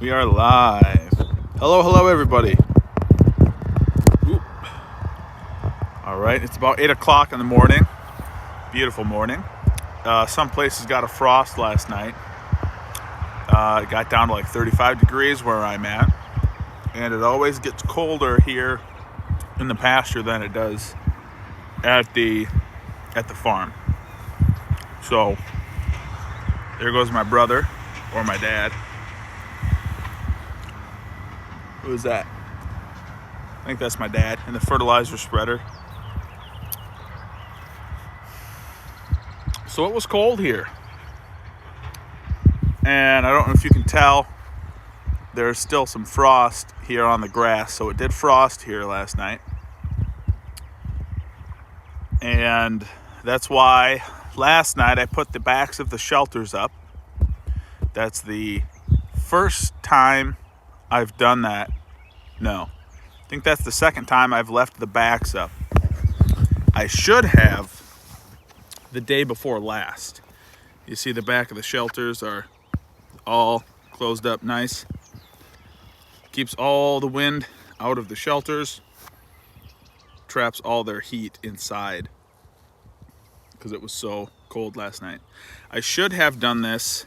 We are live. Hello, everybody. Ooh. All right, it's about 8 o'clock in the morning. Beautiful morning. Some places got a frost last night. It got down to like 35 degrees where I'm at. And it always gets colder here in the pasture than it does at the farm. So there goes my brother, or my dad. Who is that? I think that's my dad in the fertilizer spreader. So it was cold here. And I don't know if you can tell, there's still some frost here on the grass. So it did frost here last night. And that's why last night I put the backs of the shelters up. That's the first time I've done that. No, I think that's the second time I've left the backs up. I should have the day before last. You see the back of the shelters are all closed up nice. Keeps all the wind out of the shelters. Traps all their heat inside because it was so cold last night. I should have done this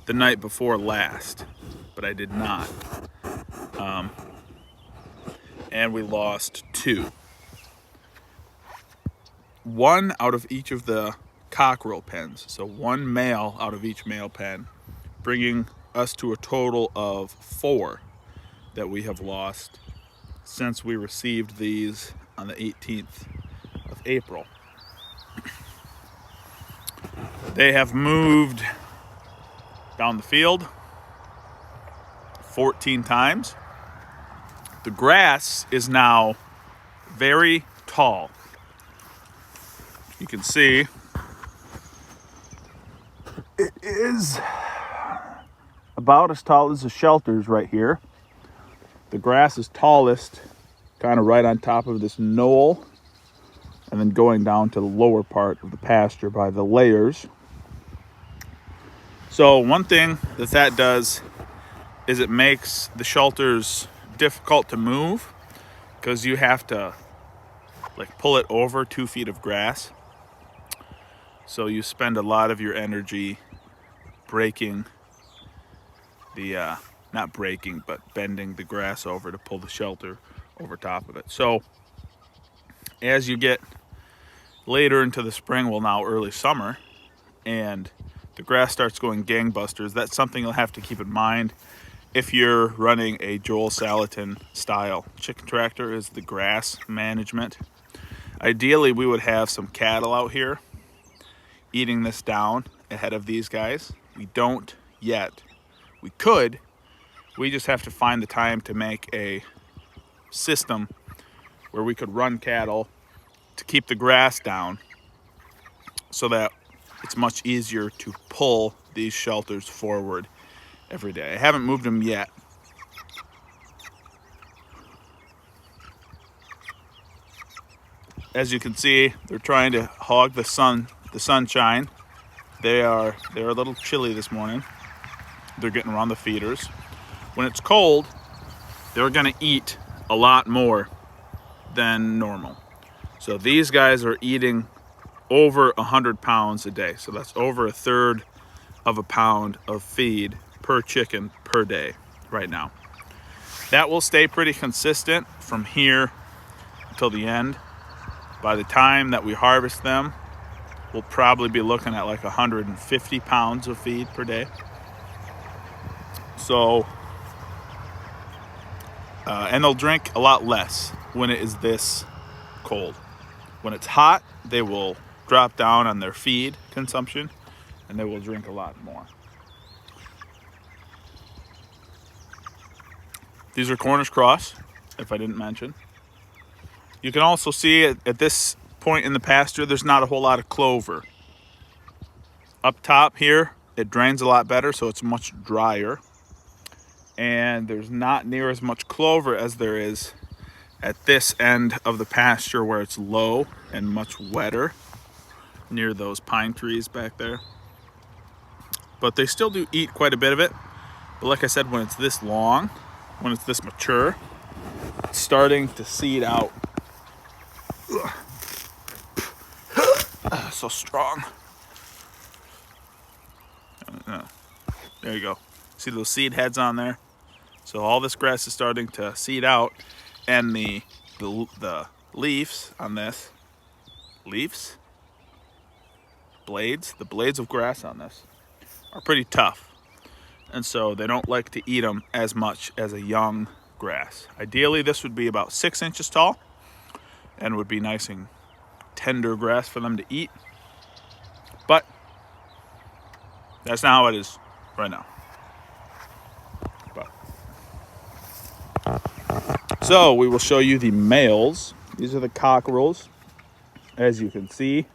the night before last, but I did not. And we lost 2. 1 out of each of the cockerel pens. So 1 male out of each male pen, bringing us to a total of 4 that we have lost since we received these on the 18th of April. They have moved down the field 14 times. The grass is now very tall. You can see it is about as tall as the shelters right here. The grass is tallest kind of right on top of this knoll and then going down to the lower part of the pasture by the layers. So one thing that does is it makes the shelters difficult to move because you have to like pull it over 2 feet of grass. So you spend a lot of your energy breaking the, not breaking, but bending the grass over to pull the shelter over top of it. So as you get later into the spring, well now early summer, and the grass starts going gangbusters, that's something you'll have to keep in mind if you're running a Joel Salatin style chicken tractor, is the grass management. Ideally, we would have some cattle out here eating this down ahead of these guys. We don't yet. We could. We just have to find the time to make a system where we could run cattle to keep the grass down so that it's much easier to pull these shelters forward every day. I haven't moved them yet. As you can see, they're trying to hog the sunshine. They're a little chilly this morning. They're getting around the feeders. When it's cold, they're gonna eat a lot more than normal. So these guys are eating over 100 pounds a day. So that's over a third of a pound of feed per chicken per day right now. That will stay pretty consistent from here until the end. By the time that we harvest them, we'll probably be looking at like 150 pounds of feed per day. So, and they'll drink a lot less when it is this cold. When it's hot, they will drop down on their feed consumption and they will drink a lot more. These are Cornish cross, if I didn't mention. You can also see at this point in the pasture, there's not a whole lot of clover. Up top here, it drains a lot better, so it's much drier. And there's not near as much clover as there is at this end of the pasture where it's low and much wetter near those pine trees back there. But they still do eat quite a bit of it. But like I said, when it's this long, when it's this mature, it's starting to seed out. So strong. There you go. See those seed heads on there? So all this grass is starting to seed out, and the leaves on this, the blades of grass on this are pretty tough. And so they don't like to eat them as much as a young grass. Ideally, this would be about 6 inches tall and would be nice and tender grass for them to eat. But that's not how it is right now. So we will show you the males. These are the cockerels. As you can see,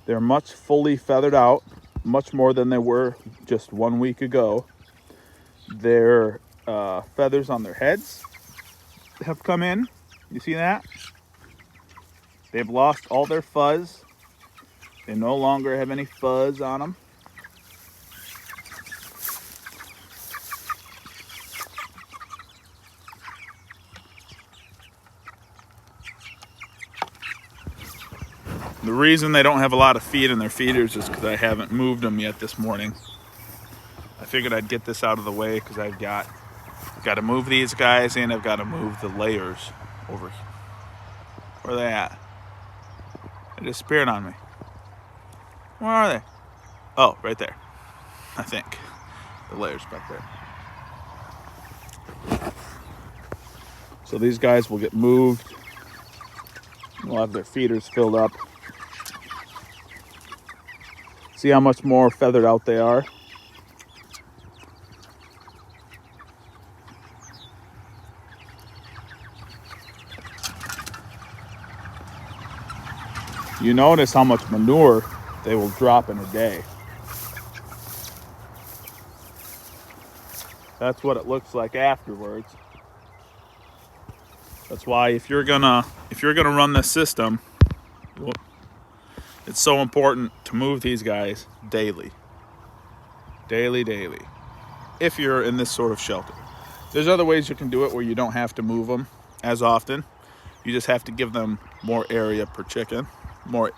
they're much fully feathered out, much more than they were just 1 week ago. Their feathers on their heads have come in. You see that? They've lost all their fuzz. They no longer have any fuzz on them. The reason they don't have a lot of feed in their feeders is because I haven't moved them yet this morning. I figured I'd get this out of the way because I've got to move these guys, and I've got to move the layers over here. Where are they at? They disappeared on me. Where are they? Oh, right there. I think. The layers back there. So these guys will get moved. We'll have their feeders filled up. See how much more feathered out they are? You notice how much manure they will drop in a day. That's what it looks like afterwards. That's why if you're gonna run this system, it's so important to move these guys daily. Daily. If you're in this sort of shelter. There's other ways you can do it where you don't have to move them as often. You just have to give them more area per chicken, more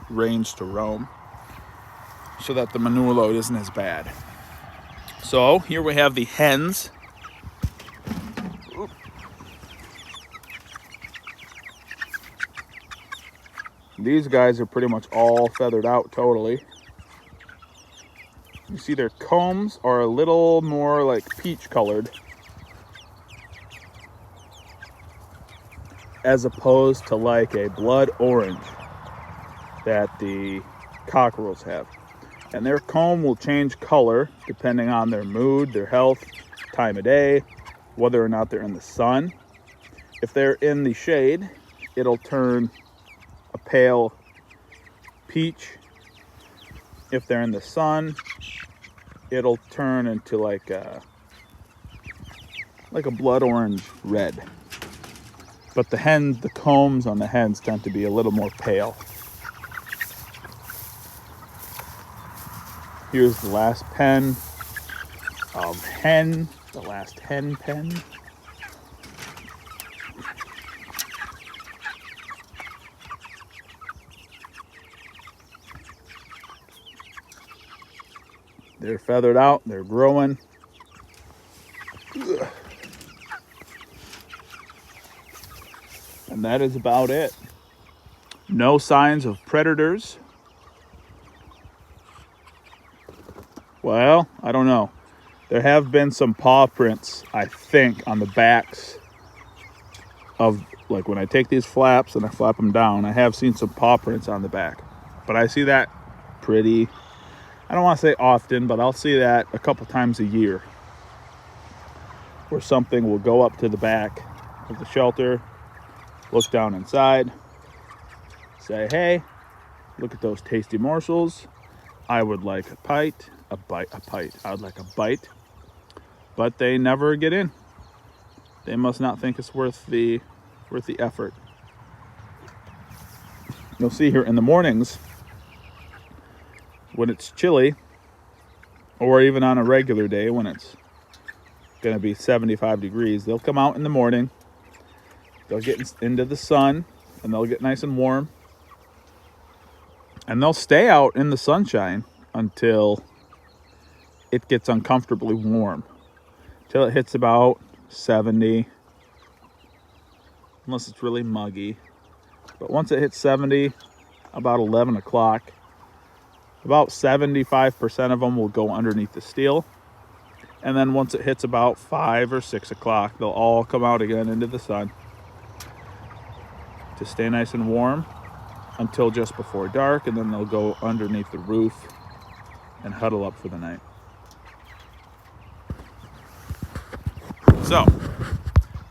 range to roam, so that the manure load isn't as bad. So here we have the hens. These guys are pretty much all feathered out totally. You see their combs are a little more like peach colored, as opposed to like a blood orange that the cockerels have. And their comb will change color depending on their mood, their health, time of day, whether or not they're in the sun. If they're in the shade, it'll turn a pale peach. If they're in the sun, it'll turn into like a blood orange red. But the combs on the hens tend to be a little more pale. Here's the last pen of hen, the last hen pen. They're feathered out, they're growing. And that is about it. No signs of predators. Well, I don't know. There have been some paw prints, I think, on the backs of, like when I take these flaps and I flap them down, I have seen some paw prints on the back. But I see that pretty, I don't want to say often, but I'll see that a couple times a year, where something will go up to the back of the shelter, look down inside, say, hey, look at those tasty morsels. I would like a bite. I would like a bite. But they never get in. They must not think it's worth the effort. You'll see here in the mornings, when it's chilly, or even on a regular day when it's going to be 75 degrees. They'll come out in the morning. They'll get into the sun and they'll get nice and warm. And they'll stay out in the sunshine until it gets uncomfortably warm. Till it hits about 70, unless it's really muggy. But once it hits 70, about 11 o'clock, about 75% of them will go underneath the steel. And then once it hits about 5 or 6 o'clock, they'll all come out again into the sun to stay nice and warm until just before dark, and then they'll go underneath the roof and huddle up for the night. So,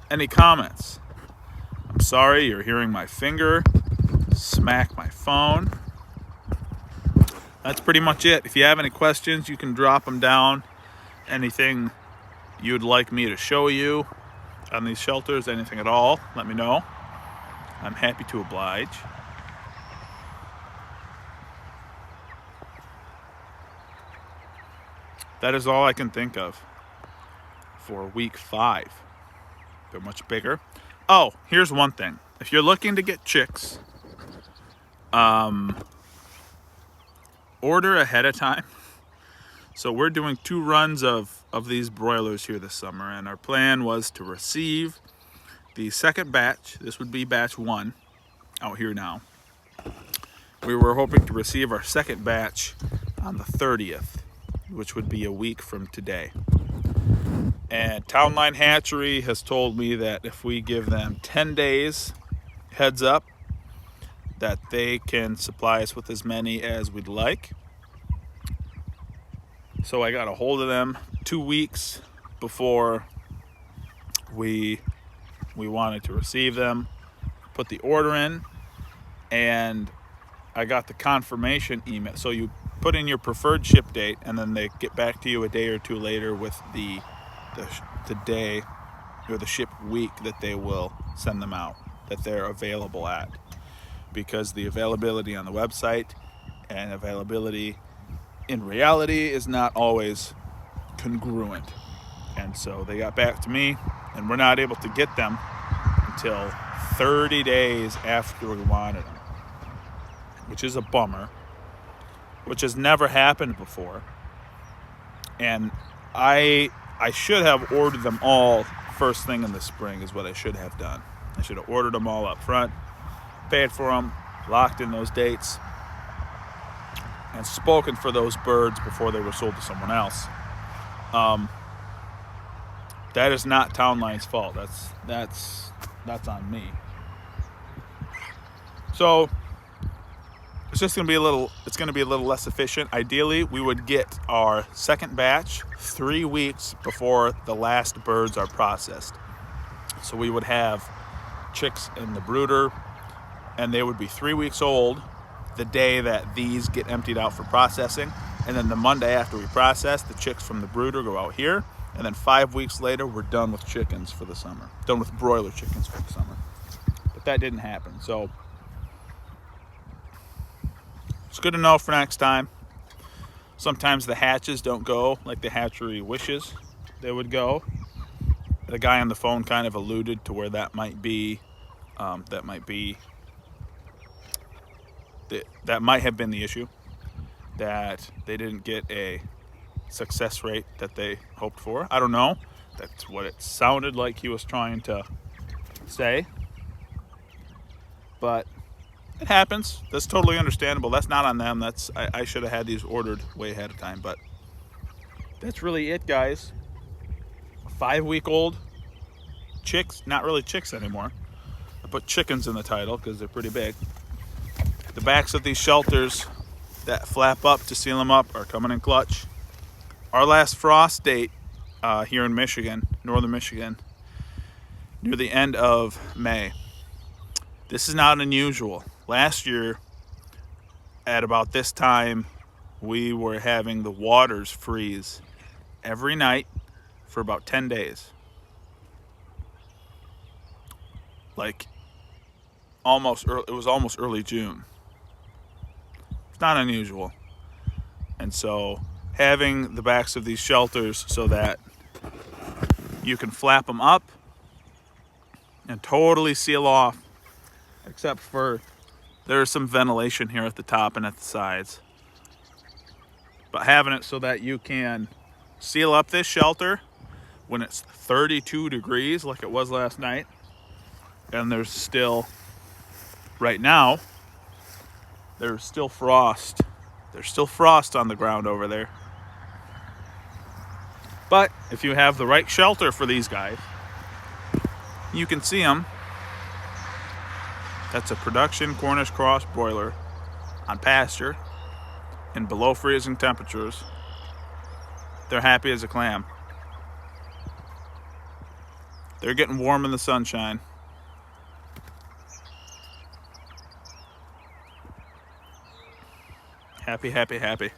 any comments? I'm sorry you're hearing my finger smack my phone. That's pretty much it. If you have any questions, you can drop them down. Anything you'd like me to show you on these shelters, anything at all, let me know. I'm happy to oblige. That is all I can think of for week 5. They're much bigger. Oh, here's one thing. If you're looking to get chicks, order ahead of time. So we're doing 2 runs of these broilers here this summer, and our plan was to receive the second batch. This would be batch 1 out here now. We were hoping to receive our second batch on the 30th, which would be a week from today. And Town Line Hatchery has told me that if we give them 10 days heads up, that they can supply us with as many as we'd like. So I got a hold of them 2 weeks before we wanted to receive them, put the order in, and I got the confirmation email. So you put in your preferred ship date, and then they get back to you a day or 2 later with the day or the ship week that they will send them out, that they're available at. Because the availability on the website and availability in reality is not always congruent. And so they got back to me, and we're not able to get them until 30 days after we wanted them, which is a bummer, which has never happened before. And I should have ordered them all first thing in the spring is what I should have done. I should have ordered them all up front, paid for them, locked in those dates, and spoken for those birds before they were sold to someone else. That is not Town Line's fault. That's on me. So it's just gonna be a little less efficient. Ideally, we would get our second batch 3 weeks before the last birds are processed. So we would have chicks in the brooder, and they would be 3 weeks old the day that these get emptied out for processing. And then the Monday after we process, the chicks from the brooder go out here. And then 5 weeks later, we're done with chickens for the summer. Done with broiler chickens for the summer. But that didn't happen. So it's good to know for next time. Sometimes the hatches don't go like the hatchery wishes they would go. The guy on the phone kind of alluded to where that might be. That might have been the issue, that they didn't get a success rate that they hoped for. I don't know. That's what it sounded like he was trying to say. But it happens. That's totally understandable. That's not on them. I should have had these ordered way ahead of time. But that's really it, guys. 5-week-old chicks. Not really chicks anymore. I put chickens in the title because they're pretty big. The backs of these shelters that flap up to seal them up are coming in clutch. Our last frost date here in Michigan, northern Michigan, near the end of May. This is not unusual. Last year, at about this time, we were having the waters freeze every night for about 10 days. Like, it was almost early June. It's not unusual. And so having the backs of these shelters so that You can flap them up and totally seal off, except for there's some ventilation here at the top and at the sides. But having it so that you can seal up this shelter when it's 32 degrees like it was last night, and there's still, right now, there's still frost. There's still frost on the ground over there. But if you have the right shelter for these guys, you can see them. That's a production Cornish cross broiler on pasture in below freezing temperatures. They're happy as a clam. They're getting warm in the sunshine. Happy, happy, happy.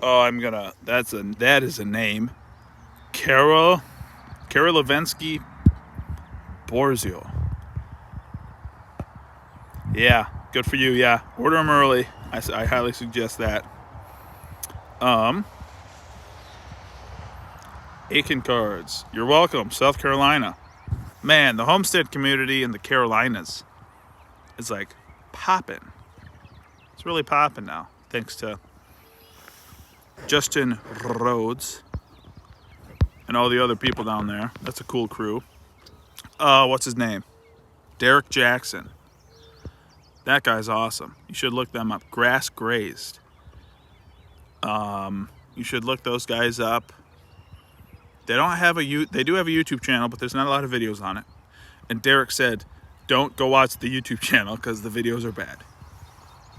Oh, that is a name. Levensky Borzio. Yeah, good for you. Yeah, order them early. I highly suggest that. Aiken Cards, you're welcome. South Carolina. Man, the homestead community in the Carolinas is like popping. It's really popping now, thanks to Justin Rhodes and all the other people down there. That's a cool crew. What's his name? Derek Jackson. That guy's awesome. You should look them up. Grass Grazed. You should look those guys up. They do have a YouTube channel, but there's not a lot of videos on it. And Derek said, don't go watch the YouTube channel because the videos are bad.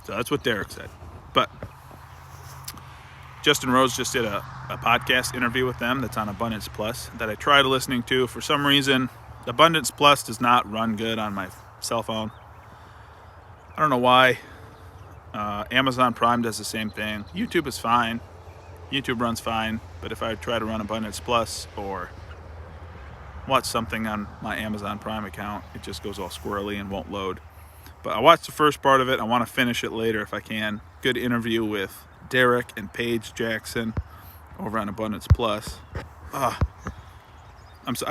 So that's what Derek said. But Justin Rhodes just did a podcast interview with them that's on Abundance Plus that I tried listening to. For some reason, Abundance Plus does not run good on my cell phone. I don't know why. Amazon Prime does the same thing. YouTube is fine. YouTube runs fine, but if I try to run Abundance Plus or watch something on my Amazon Prime account, it just goes all squirrely and won't load. But I watched the first part of it. I want to finish it later if I can. Good interview with Derek and Paige Jackson over on Abundance Plus. I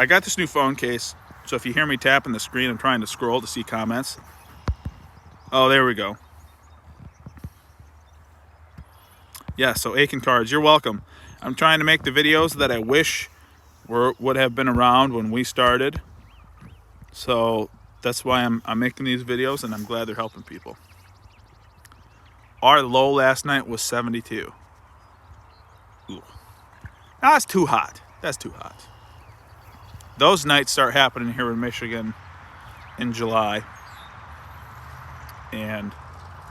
got this new phone case, so if you hear me tapping the screen, I'm trying to scroll to see comments. Oh, there we go. Yeah, so Aiken Cards, you're welcome. I'm trying to make the videos that I wish would have been around when we started. So that's why I'm making these videos, and I'm glad they're helping people. Our low last night was 72. Ooh. That's too hot. That's too hot. Those nights start happening here in Michigan in July. And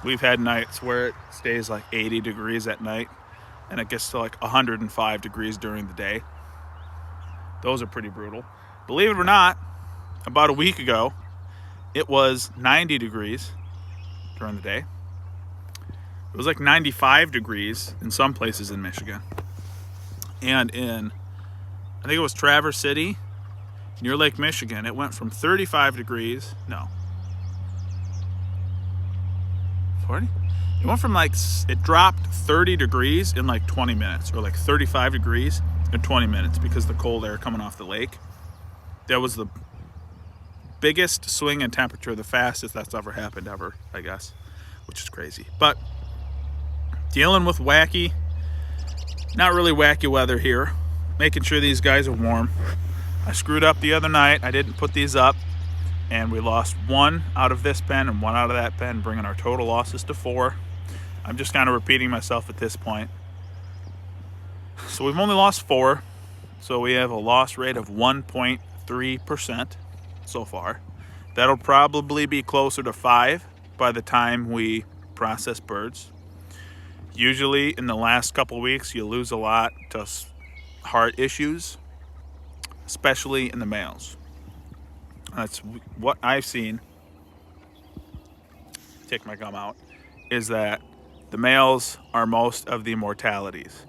we've had nights where it stays like 80 degrees at night, and it gets to like 105 degrees during the day. Those are pretty brutal. Believe it or not, about a week ago, it was 90 degrees during the day. It was like 95 degrees in some places in Michigan. And in, I think it was Traverse City, near Lake Michigan, it went from 35 degrees, no. 40? It went from it dropped 30 degrees in like 20 minutes, or like 35 degrees in 20 minutes because the cold air coming off the lake. That was the biggest swing in temperature, the fastest that's ever happened ever, I guess, which is crazy. But dealing with wacky, not really wacky weather here, making sure these guys are warm. I screwed up the other night. I didn't put these up, and we lost one out of this pen and one out of that pen, bringing our total losses to 4. I'm just kind of repeating myself at this point. So we've only lost 4. So we have a loss rate of 1.3% so far. That'll probably be closer to 5 by the time we process birds. Usually in the last couple weeks, you lose a lot to heart issues, especially in the males. That's what I've seen. Take my gum out. Is that the males are most of the mortalities.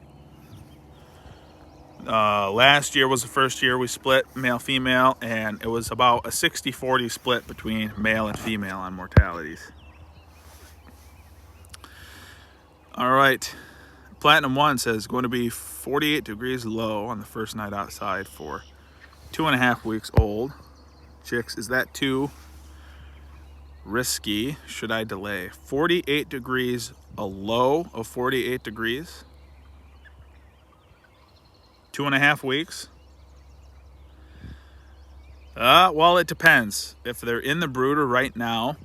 Last year was the first year we split male-female, and it was about a 60-40 split between male and female on mortalities. All right. Platinum One says going to be 48 degrees low on the first night outside for 2.5 weeks old chicks. Is that too risky? Should I delay? 48 degrees, a low of 48 degrees, 2.5 weeks. Well, it depends. If they're in the brooder right now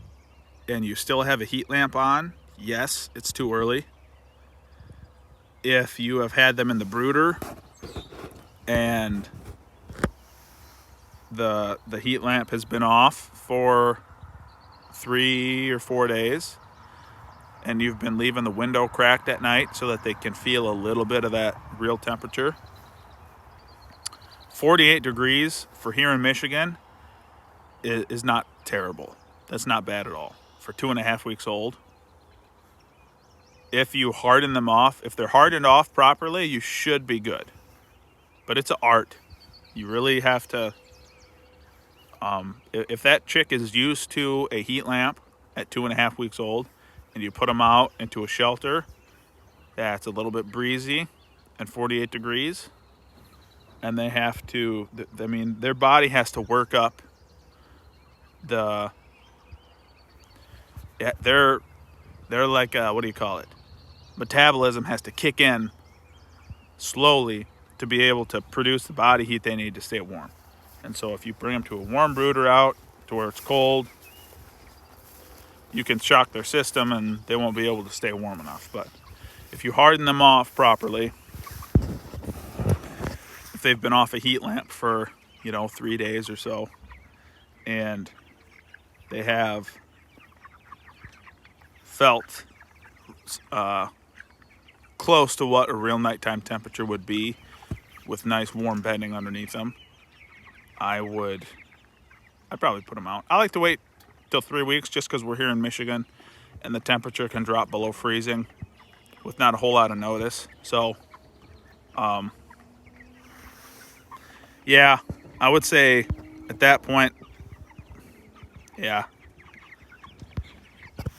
and you still have a heat lamp on, yes, it's too early. If you have had them in the brooder and the heat lamp has been off for 3 or 4 days and you've been leaving the window cracked at night so that they can feel a little bit of that real temperature, 48 degrees for here in Michigan is not terrible. That's not bad at all for 2.5 weeks old. If you harden them off, if they're hardened off properly, you should be good. But it's an art. You really have to, if that chick is used to a heat lamp at 2.5 weeks old and you put them out into a shelter that's a little bit breezy and 48 degrees, and they have to, I mean, their body has to work up they're like, what do you call it? Metabolism has to kick in slowly to be able to produce the body heat they need to stay warm. And so if you bring them to a warm brooder out to where it's cold, you can shock their system and they won't be able to stay warm enough. But if you harden them off properly, if they've been off a heat lamp for 3 days or so, and they have felt close to what a real nighttime temperature would be with nice warm bedding underneath them, I'd probably put them out. I like to wait till 3 weeks just because we're here in Michigan and the temperature can drop below freezing with not a whole lot of notice. So yeah, I would say at that point, yeah,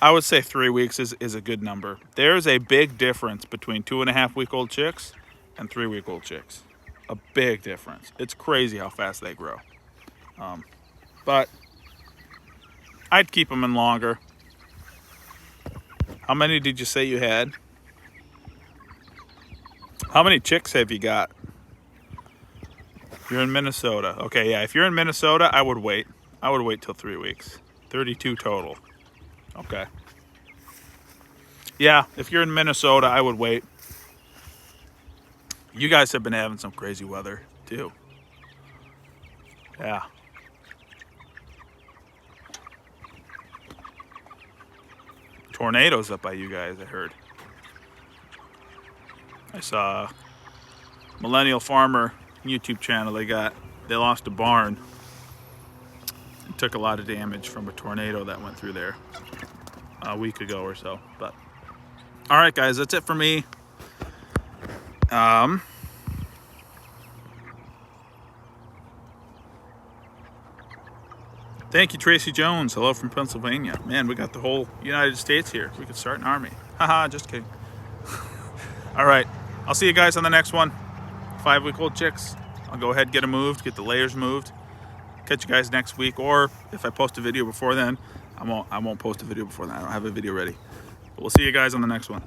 I would say 3 weeks is a good number. There's a big difference between 2.5-week-old chicks and 3-week-old chicks. A big difference. It's crazy how fast they grow. But I'd keep them in longer. How many did you say you had? How many chicks have you got? You're in Minnesota. Okay, yeah, if you're in Minnesota, I would wait. I would wait till 3 weeks. 32 total. Okay. Yeah, if you're in Minnesota, I would wait. You guys have been having some crazy weather, too. Yeah. Tornadoes up by you guys, I heard. I saw Millennial Farmer YouTube channel. They lost a barn. It took a lot of damage from a tornado that went through there a week ago or so. But all right, guys, that's it for me. Thank you, Tracy Jones. Hello from Pennsylvania. Man, we got the whole United States here. We could start an army. Haha, just kidding. All right, I'll see you guys on the next one. 5-week-old chicks. I'll go ahead and get them moved, get the layers moved. Catch you guys next week, or if I post a video before then, I won't post a video before then. I don't have a video ready. But we'll see you guys on the next one.